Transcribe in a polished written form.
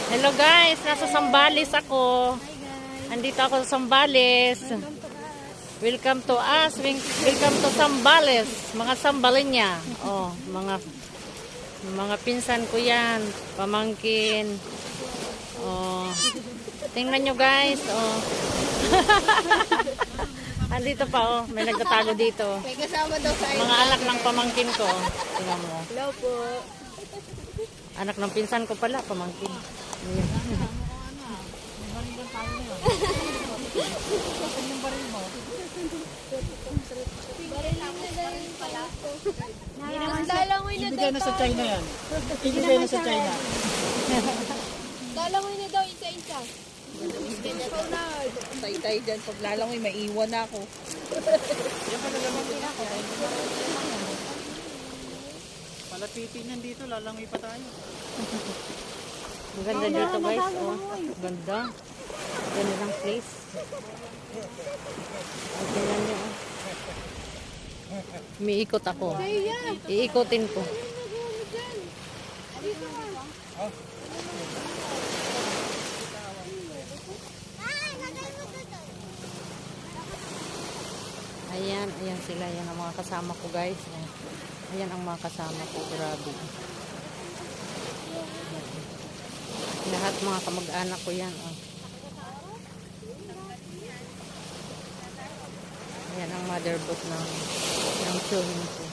Hello guys, nasa Sambales ako. Andito ako sa Sambales. Welcome to us. Welcome to Sambales. Mga Sambalinya. Oh, mga pinsan ko 'yan, pamangkin. Oh. Tingnan nyo guys, oh. Andito pa oh, may nagtatago dito. May kasama daw sa Mga anak ng pamangkin ko. Tingnan mo. Hello po. Anak ng pinsan ko pala, pamangkin. Ibigay na sa China yan. Ibigay na sa China. Lalangoy na daw isa-isa. Tay-tay dyan. Pag lalangoy, maiwan ako. Yan pala naman din ako. Palapitin yan dito, lalangoy pa tayo. Ang ganda dito guys, oh. Ganda. Ganda ng place. Ang tingnan nyo, oh. Umiikot ako. Iikotin ko. Ayan, ayan sila. Ayan ang mga kasama ko guys. Ayan ang mga kasama ko. Grabe. Lahat mga kamag-anak ko yan. Oh. Ayan ang mother boat ng swimming pool.